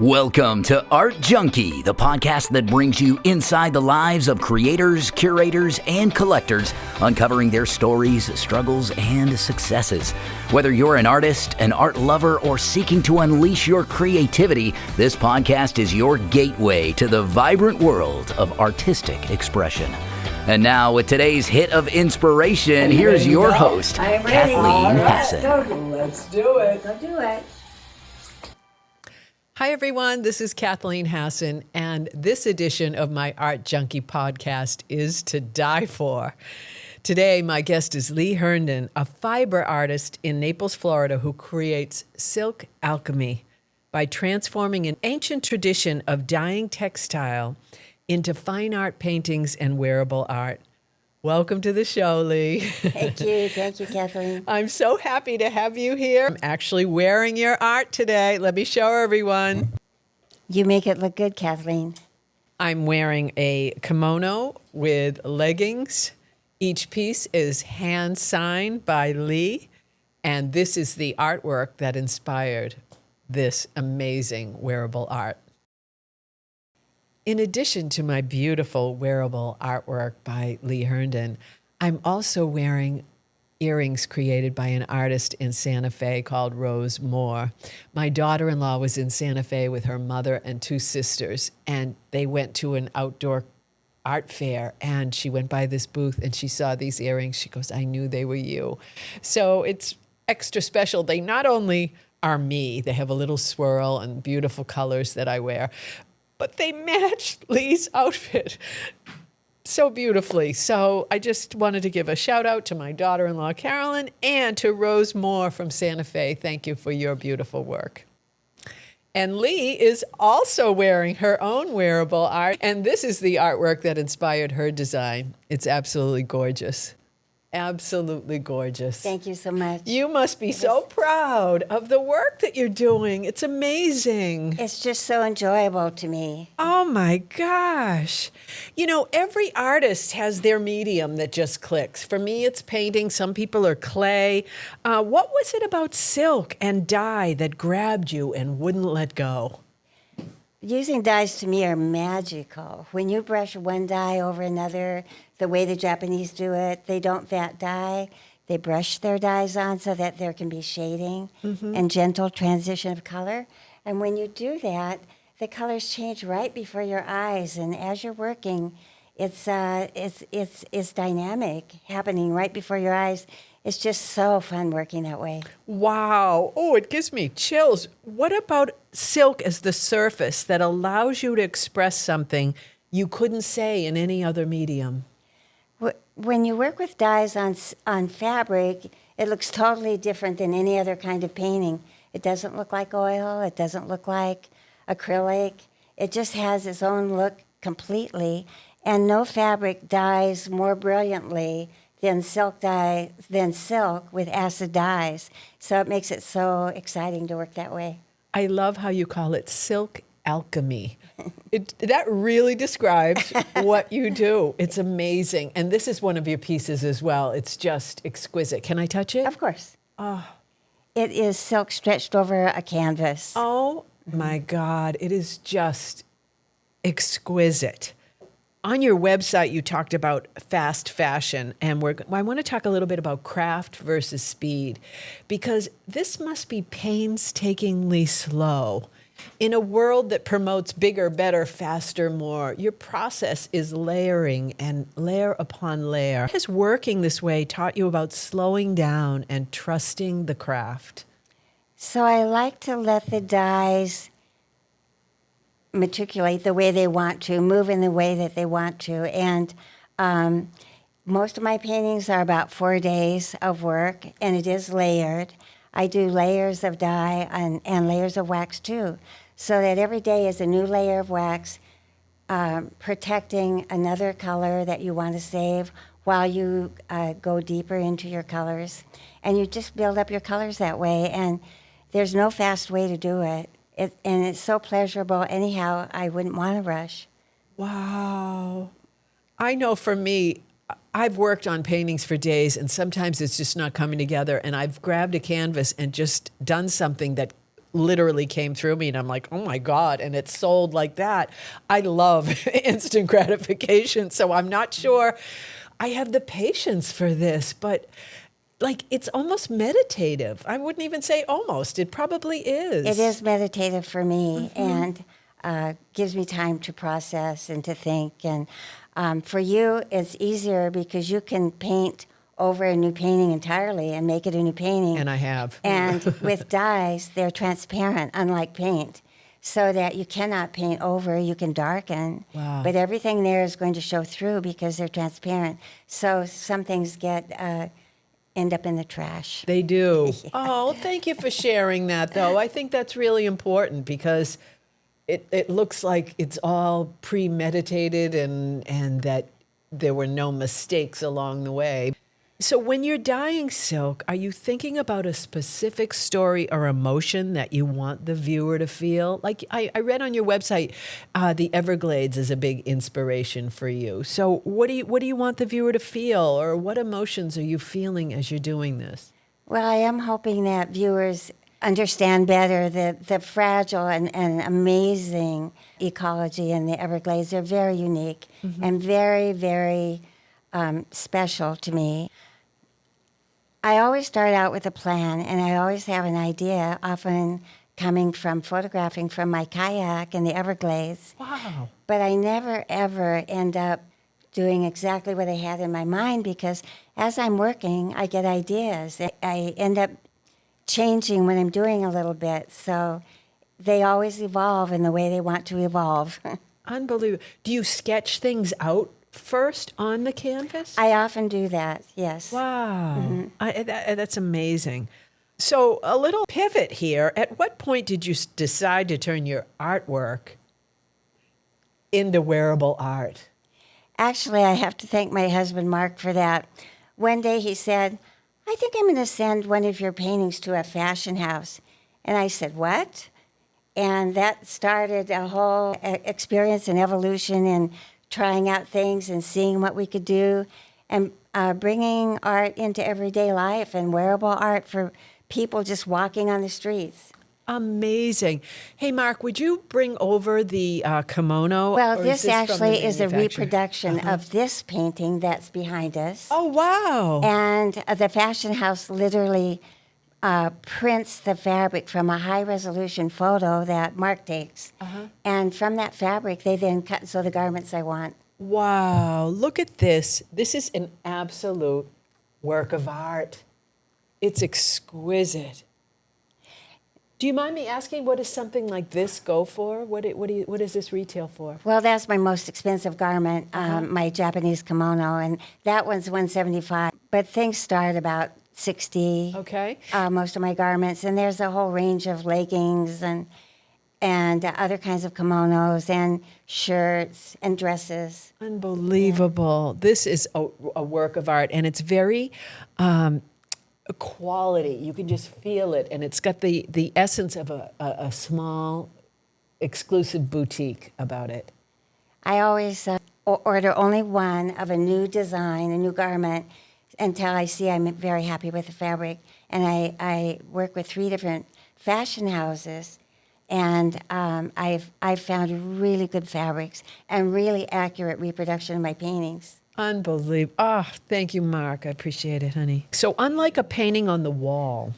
Welcome to Art Junkie, the podcast that brings you inside the lives of creators, curators, and collectors, uncovering their stories, struggles, and successes. Whether you're an artist, an art lover, or seeking to unleash your creativity, this podcast is your gateway to the vibrant world of artistic expression. And now, with today's hit of inspiration, here's your host, Kathleen Hassan. Let's do it. Go do it. Hi, everyone. This is Kathleen Hassan, and this edition of my Art Junkie podcast is to die for. Today, my guest is Leigh Herndon, a fiber artist in Naples, Florida, who creates silk alchemy by transforming an ancient tradition of dyeing textile into fine art paintings and wearable art. Welcome to the show, Leigh. Thank you, Kathleen. I'm so happy to have you here. I'm actually wearing your art today. Let me show everyone. You make it look good, Kathleen. I'm wearing a kimono with leggings. Each piece is hand signed by Leigh, and this is the artwork that inspired this amazing wearable art. In addition to my beautiful wearable artwork by Leigh Herndon, I'm also wearing earrings created by an artist in Santa Fe called Rose Moore. My daughter-in-law was in Santa Fe with her mother and two sisters, and they went to an outdoor art fair, and she went by this booth and she saw these earrings. She goes, "I knew they were you." So it's extra special. They not only are me, they have a little swirl and beautiful colors that I wear, but they match Leigh's outfit so beautifully. So I just wanted to give a shout out to my daughter-in-law, Carolyn, and to Rose Moore from Santa Fe. Thank you for your beautiful work. And Leigh is also wearing her own wearable art, and this is the artwork that inspired her design. It's absolutely gorgeous. Absolutely gorgeous. Thank you so much. You must be so proud of the work that you're doing. It's amazing. It's just so enjoyable to me. Oh my gosh. You know, every artist has their medium that just clicks. For me, it's painting. Some people are clay. What was it about silk and dye that grabbed you and wouldn't let go? Using dyes to me are magical. When you brush one dye over another, the way the Japanese do it, they don't vat dye. They brush their dyes on so that there can be shading and gentle transition of color. And when you do that, the colors change right before your eyes. And as you're working, it's dynamic happening right before your eyes. It's just so fun working that way. Wow. Oh, it gives me chills. What about silk as the surface that allows you to express something you couldn't say in any other medium? When you work with dyes on fabric, it looks totally different than any other kind of painting. It doesn't look like oil. It doesn't look like acrylic. It just has its own look completely. And no fabric dyes more brilliantly than silk with acid dyes. So it makes it so exciting to work that way. I love how you call it silk alchemy. That really describes what you do. It's amazing. And this is one of your pieces as well. It's just exquisite. Can I touch it? Of course. Oh. It is silk stretched over a canvas. Oh my God. It is just exquisite. On your website, you talked about fast fashion, and I want to talk a little bit about craft versus speed, because this must be painstakingly slow. In a world that promotes bigger, better, faster, more, your process is layering and layer upon layer. Has working this way taught you about slowing down and trusting the craft? So I like to let the dyes matriculate the way they want to, move in the way that they want to. And most of my paintings are about 4 days of work, and it is layered. I do layers of dye and layers of wax too, so that every day is a new layer of wax, protecting another color that you want to save while you go deeper into your colors. And you just build up your colors that way, and there's no fast way to do it. And it's so pleasurable. Anyhow, I wouldn't want to rush. Wow. I know for me, I've worked on paintings for days, and sometimes it's just not coming together. And I've grabbed a canvas and just done something that literally came through me and I'm like, oh my God, and it's sold like that. I love instant gratification, so I'm not sure I have the patience for this, but like it's almost meditative. I wouldn't even say almost, it probably is. It is meditative for me and gives me time to process and to think. And for you, it's easier because you can paint over a new painting entirely and make it a new painting. And I have. And with dyes, they're transparent, unlike paint, so that you cannot paint over, you can darken. Wow. But everything there is going to show through because they're transparent. So some things end up in the trash. They do. Yeah. Oh, thank you for sharing that, though. I think that's really important because it looks like it's all premeditated and that there were no mistakes along the way. So when you're dyeing silk, are you thinking about a specific story or emotion that you want the viewer to feel? Like I read on your website, the Everglades is a big inspiration for you. So what do you want the viewer to feel, or what emotions are you feeling as you're doing this? Well, I am hoping that viewers understand better the fragile and amazing ecology in the Everglades. They're very unique and very, very special to me. I always start out with a plan, and I always have an idea, often coming from photographing from my kayak in the Everglades. Wow. But I never, ever end up doing exactly what I had in my mind because as I'm working, I get ideas. I end up changing when I'm doing a little bit. So they always evolve in the way they want to evolve. Unbelievable. Do you sketch things out first on the canvas? I often do that, yes. Wow. That's amazing. So a little pivot here. At what point did you decide to turn your artwork into wearable art? Actually, I have to thank my husband, Mark, for that. One day he said, I think I'm going to send one of your paintings to a fashion house. And I said, what? And that started a whole experience and evolution in trying out things and seeing what we could do and bringing art into everyday life and wearable art for people just walking on the streets. Amazing. Hey, Mark, would you bring over the kimono? Well, this actually is a reproduction of this painting that's behind us. Oh, wow. And the fashion house literally prints the fabric from a high-resolution photo that Mark takes. And from that fabric, they then cut the garments I want. Wow, look at this. This is an absolute work of art. It's exquisite. Do you mind me asking, what does something like this go for? What does this retail for? Well, that's my most expensive garment, my Japanese kimono, and that one's $175. But things start about $60. Okay. Most of my garments, and there's a whole range of leggings and other kinds of kimonos and shirts and dresses. Unbelievable. Yeah. This is a work of art, and it's very quality. You can just feel it, and it's got the essence of a small, exclusive boutique about it. I always order only one of a new design, a new garment, until I see I'm very happy with the fabric. And I work with 3 different fashion houses, and I've found really good fabrics and really accurate reproduction of my paintings. Unbelievable. Oh, thank you, Mark. I appreciate it, honey. So unlike a painting on the wall,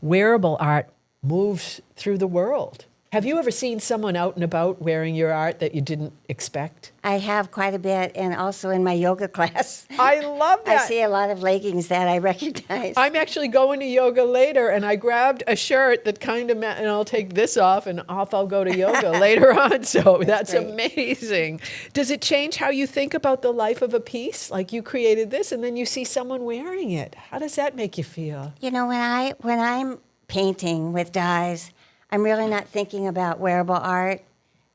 wearable art moves through the world. Have you ever seen someone out and about wearing your art that you didn't expect? I have quite a bit, and also in my yoga class. I love that. I see a lot of leggings that I recognize. I'm actually going to yoga later, and I grabbed a shirt that kind of, and I'll take this off, and off I'll go to yoga later on. So that's amazing. Does it change how you think about the life of a piece? Like you created this, and then you see someone wearing it. How does that make you feel? You know, when I'm painting with dyes, I'm really not thinking about wearable art.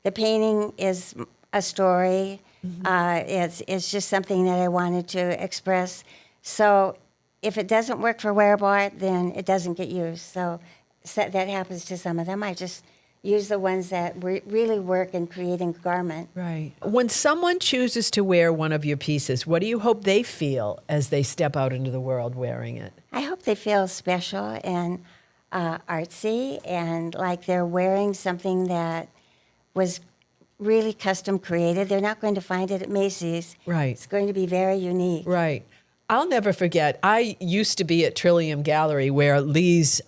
The painting is a story. It's just something that I wanted to express. So if it doesn't work for wearable art, then it doesn't get used. So that happens to some of them. I just use the ones that really work in creating a garment. Right. When someone chooses to wear one of your pieces, what do you hope they feel as they step out into the world wearing it? I hope they feel special and artsy and like they're wearing something that was really custom created. They're not going to find it at Macy's. Right. It's going to be very unique. Right. I'll never forget. I used to be at Trillium Gallery where Leigh's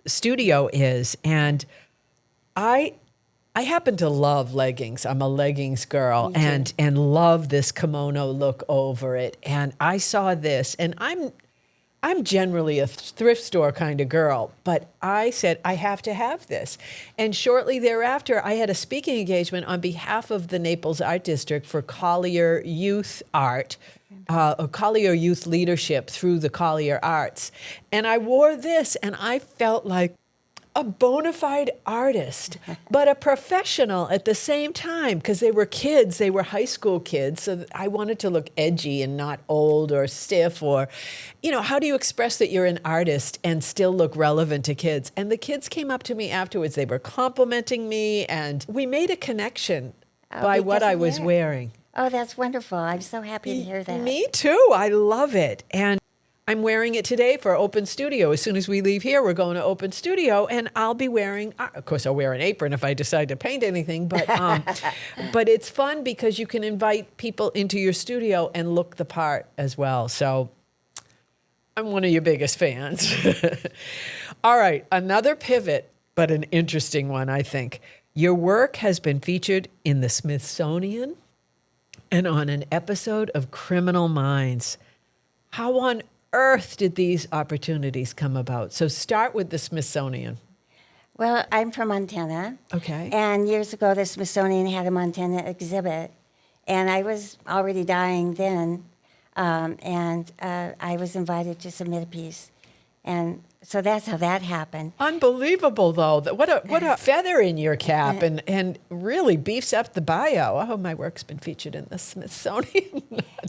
studio is, and I happen to love leggings. I'm a leggings girl and love this kimono look over it. And I saw this, and I'm generally a thrift store kind of girl, but I said, I have to have this. And shortly thereafter, I had a speaking engagement on behalf of the Naples Art District for Collier Youth Art, or Collier Youth Leadership through the Collier Arts. And I wore this, and I felt like a bona fide artist, but a professional at the same time, because they were kids, they were high school kids. So I wanted to look edgy and not old or stiff or, how do you express that you're an artist and still look relevant to kids? And the kids came up to me afterwards. They were complimenting me, and we made a connection by what I was wearing. Oh, that's wonderful. I'm so happy to hear that. Me too. I love it. And I'm wearing it today for Open Studio. As soon as we leave here, we're going to Open Studio, and I'll be wearing, of course, I'll wear an apron if I decide to paint anything, but but it's fun because you can invite people into your studio and look the part as well. So I'm one of your biggest fans. All right, another pivot, but an interesting one, I think. Your work has been featured in the Smithsonian and on an episode of Criminal Minds. How on earth did these opportunities come about? So start with the Smithsonian. Well, I'm from Montana. Okay. And years ago, the Smithsonian had a Montana exhibit. And I was already dying then. And I was invited to submit a piece. And so that's how that happened. Unbelievable, though. What a feather in your cap, and really beefs up the bio. Oh, my work's been featured in the Smithsonian.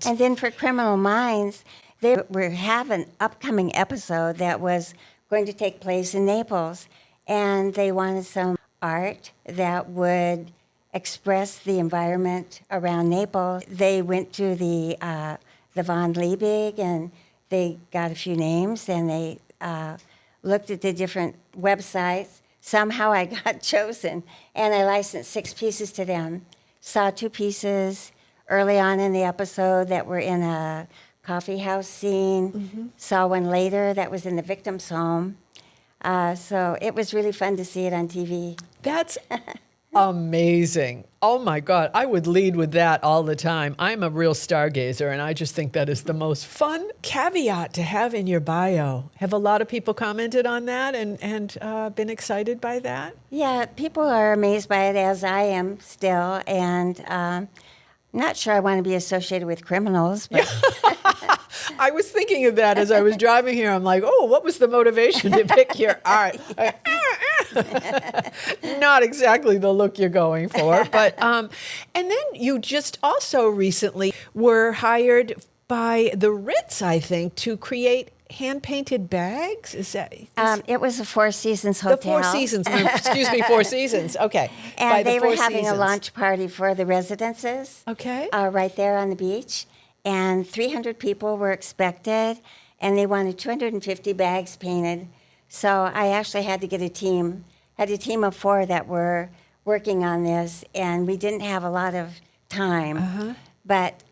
And then for Criminal Minds, they were have an upcoming episode that was going to take place in Naples, and they wanted some art that would express the environment around Naples. They went to the Von Liebig, and they got a few names, and they looked at the different websites. Somehow I got chosen, and I licensed 6 pieces to them. Saw 2 pieces early on in the episode that were in a coffee house scene. Mm-hmm. Saw one later that was in the victim's home. So it was really fun to see it on TV. That's amazing. Oh, my God. I would lead with that all the time. I'm a real stargazer, and I just think that is the most fun caveat to have in your bio. Have a lot of people commented on that and been excited by that? Yeah, people are amazed by it, as I am still, and I'm not sure I want to be associated with criminals, but... I was thinking of that as I was driving here. I'm like, oh, what was the motivation to pick your art? Not exactly the look you're going for. But and then you just also recently were hired by the Ritz, I think, to create hand-painted bags. Is that? It was a Four Seasons hotel. The Four Seasons. Excuse me, Four Seasons. Okay. And they were having a launch party for the residences. Okay. Right there on the beach. And 300 people were expected, and they wanted 250 bags painted. So I actually had to get a team of 4 that were working on this, and we didn't have a lot of time. Uh-huh. But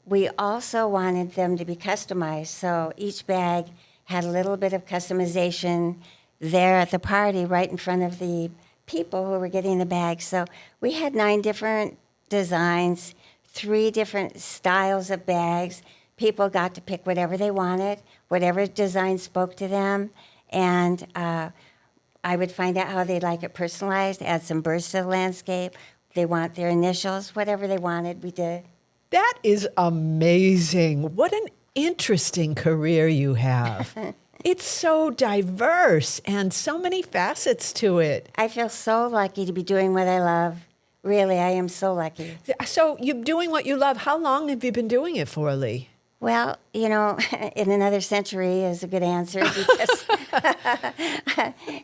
we also wanted them to be customized, so each bag had a little bit of customization there at the party right in front of the people who were getting the bags. So we had 9 different designs, 3 different styles of bags. People got to pick whatever they wanted, whatever design spoke to them, and I would find out how they'd like it personalized, add some bursts to the landscape. They want their initials, whatever they wanted, we did. That is amazing. What an interesting career you have. It's so diverse and so many facets to it. I feel so lucky to be doing what I love. Really, I am so lucky. So you're doing what you love. How long have you been doing it for, Leigh? Well, in another century is a good answer because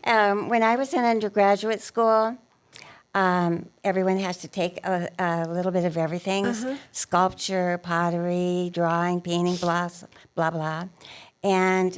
when I was in undergraduate school, everyone has to take a little bit of everything, sculpture, pottery, drawing, painting, blah, blah, blah. And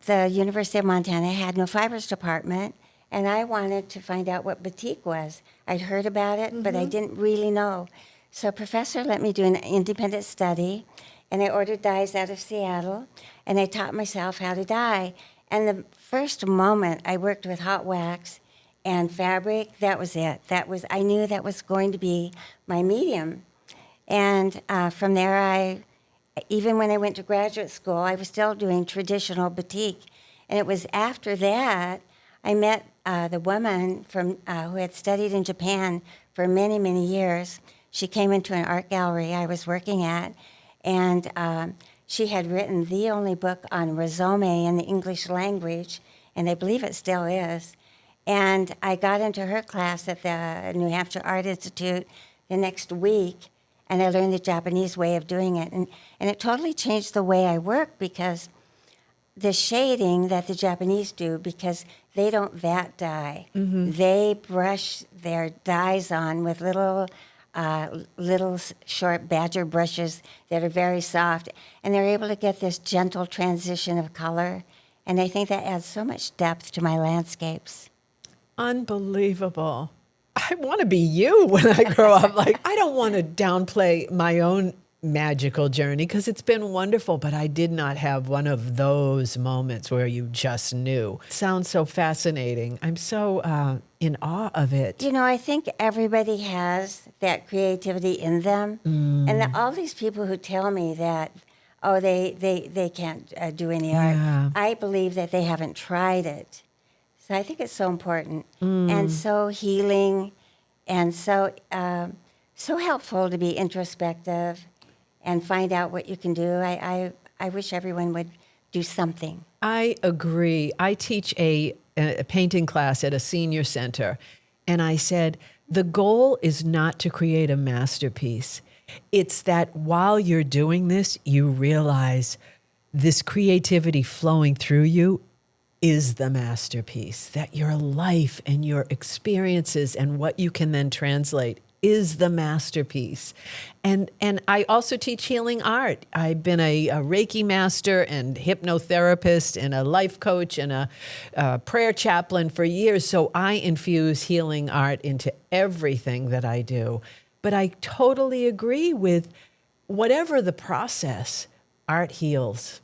the University of Montana had no fibers department, and I wanted to find out what batik was. I'd heard about it, but I didn't really know. So a professor let me do an independent study, and I ordered dyes out of Seattle, and I taught myself how to dye. And the first moment I worked with hot wax and fabric, that was it. I knew that was going to be my medium. And from there, even when I went to graduate school, I was still doing traditional batik. And it was after that I met the woman from who had studied in Japan for many, many years. She came into an art gallery I was working at, and she had written the only book on rosome in the English language, and I believe it still is. And I got into her class at the New Hampshire Art Institute the next week, and I learned the Japanese way of doing it. And it totally changed the way I work, because the shading that the Japanese do, because they don't vat dye. They brush their dyes on with little short badger brushes that are very soft, and they're able to get this gentle transition of color. And I think that adds so much depth to my landscapes. Unbelievable. I want to be you when I grow up. Like, I don't want to downplay my own magical journey, because it's been wonderful, but I did not have one of those moments where you just knew. It sounds so fascinating. I'm so in awe of it. You know, I think everybody has that creativity in them. And all these people who tell me that, oh, they can't do any art, I believe that they haven't tried it. So I think it's so important and so healing and so helpful to be introspective and find out what you can do. I wish everyone would do something. I agree. I teach a painting class at a senior center, and I said, the goal is not to create a masterpiece. It's that while you're doing this, you realize this creativity flowing through you is the masterpiece, that your life and your experiences and what you can then translate is the masterpiece. And I also teach healing art. I've been a Reiki master and hypnotherapist and a life coach and a prayer chaplain for years. So I infuse healing art into everything that I do. But I totally agree with whatever the process, art heals.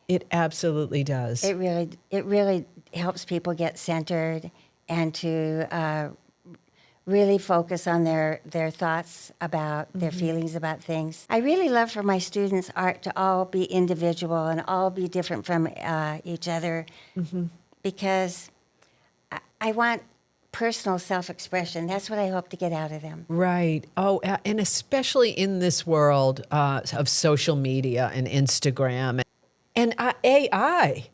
It absolutely does. It really helps people get centered and to really focus on their thoughts about their feelings about things. I really love for my students' art to all be individual and all be different from each other, because I want personal self-expression. That's what I hope to get out of them. Right. Oh, and especially in this world of social media and Instagram and AI.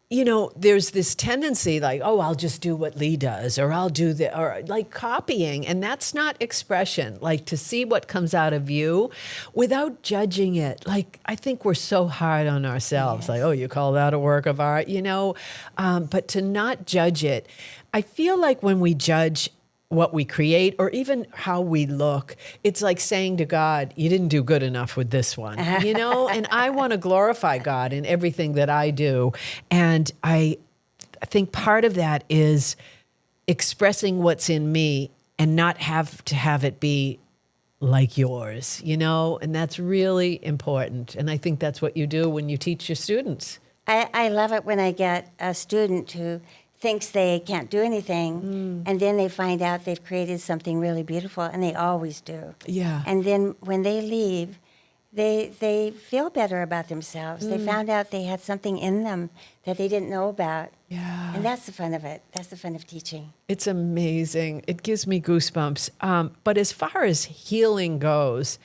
You know, there's this tendency like, oh, I'll just do what Leigh does, or I'll do or like copying. And that's not expression. Like, to see what comes out of you without judging it. Like, I think we're so hard on ourselves. Yes. Like, oh, you call that a work of art, you know? But to not judge it. I feel like when we judge what we create or even how we look, it's like saying to God, you didn't do good enough with this one, you know? And I want to glorify God in everything that I do. And I think part of that is expressing what's in me and not have to have it be like yours, you know? And that's really important. And I think that's what you do when you teach your students. I love it when I get a student who thinks they can't do anything, and then they find out they've created something really beautiful, and they always do. Yeah. And then when they leave, they feel better about themselves. They found out they had something in them that they didn't know about. Yeah. And that's the fun of it. That's the fun of teaching. It's amazing. It gives me goosebumps. But as far as healing goes,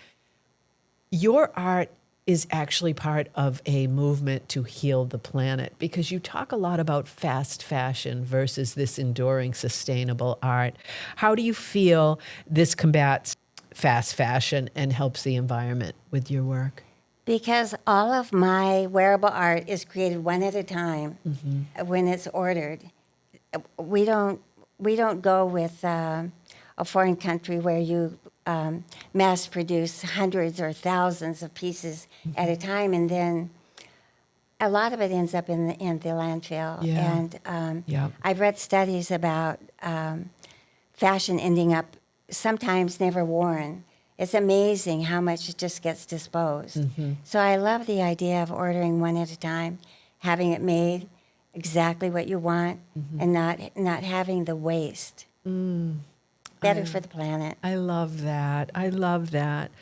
your art is actually part of a movement to heal the planet, because you talk a lot about fast fashion versus this enduring, sustainable art. How do you feel this combats fast fashion and helps the environment with your work? Because all of my wearable art is created one at a time when it's ordered. We don't go with a foreign country where you mass produce hundreds or thousands of pieces at a time, and then a lot of it ends up in the landfill. Yeah. And Yeah. I've read studies about fashion ending up sometimes never worn. It's amazing how much it just gets disposed. Mm-hmm. So I love the idea of ordering one at a time, having it made exactly what you want, and not having the waste. Better for the planet. I love that. I love that.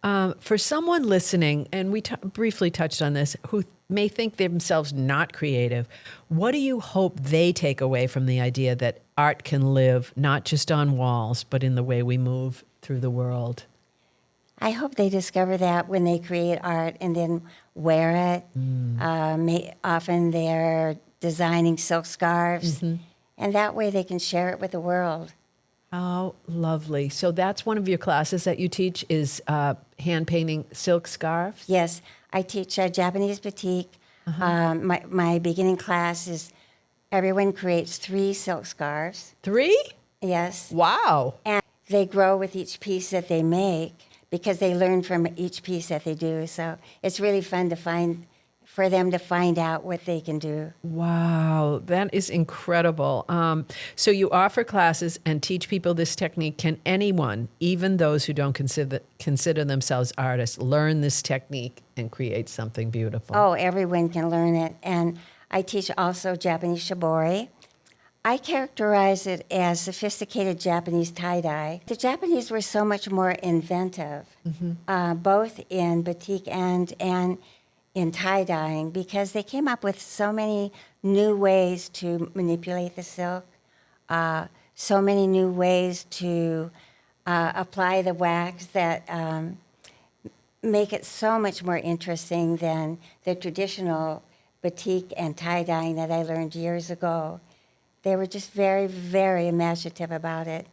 For someone listening, and we briefly touched on this, who may think themselves not creative, what do you hope they take away from the idea that art can live not just on walls, but in the way we move through the world? I hope they discover that when they create art and then wear it. Often they're designing silk scarves, and that way they can share it with the world. How lovely. So that's one of your classes that you teach is hand painting silk scarves? Yes, I teach Japanese batik. My beginning class is everyone creates 3 silk scarves. 3? Yes. Wow. And they grow with each piece that they make because they learn from each piece that they do. So it's really fun for them to find out what they can do. Wow, that is incredible. So you offer classes and teach people this technique. Can anyone, even those who don't consider themselves artists, learn this technique and create something beautiful? Oh, everyone can learn it. And I teach also Japanese shibori. I characterize it as sophisticated Japanese tie-dye. The Japanese were so much more inventive, both in batik and in tie-dyeing, because they came up with so many new ways to manipulate the silk, so many new ways to apply the wax that make it so much more interesting than the traditional batik and tie-dyeing that I learned years ago. They were just very, very imaginative about it.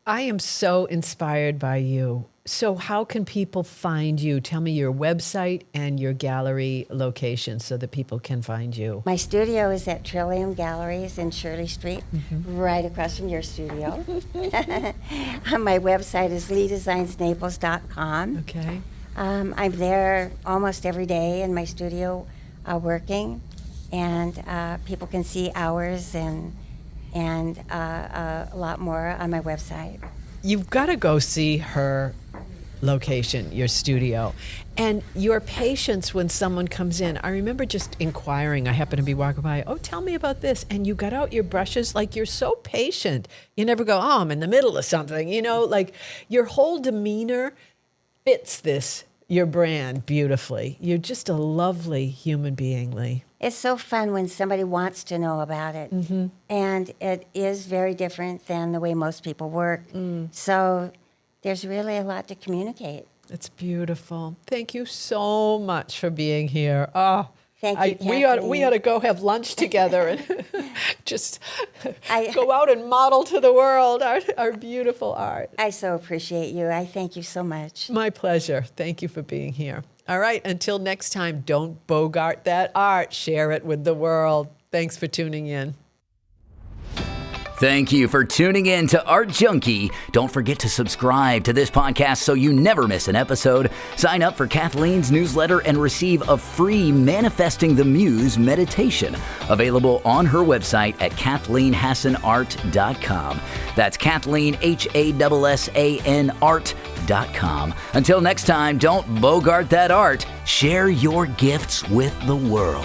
I am so inspired by you. So how can people find you? Tell me your website and your gallery location so that people can find you. My studio is at Trillium Galleries in Shirley Street, right across from your studio. My website is leighdesignznaples.com. Okay. I'm there almost every day in my studio working, and people can see hours and a lot more on my website. You've got to go see her location, your studio, and your patience when someone comes in. I remember just inquiring. I happened to be walking by. Oh, tell me about this. And you got out your brushes. Like, you're so patient. You never go, oh, I'm in the middle of something. You know, like your whole demeanor fits your brand beautifully. You're just a lovely human being, Leigh. It's so fun when somebody wants to know about it. And it is very different than the way most people work. So there's really a lot to communicate. It's beautiful. Thank you so much for being here. Oh, Thank you, Kathleen. we ought to go have lunch together and just go out and model to the world our beautiful art. I so appreciate you. I thank you so much. My pleasure. Thank you for being here. All right, until next time, don't bogart that art. Share it with the world. Thanks for tuning in. Thank you for tuning in to Art Junkie. Don't forget to subscribe to this podcast so you never miss an episode. Sign up for Kathleen's newsletter and receive a free Manifesting the Muse meditation available on her website at KathleenHassanArt.com. That's Kathleen, HASSAN art.com. Until next time, don't bogart that art. Share your gifts with the world.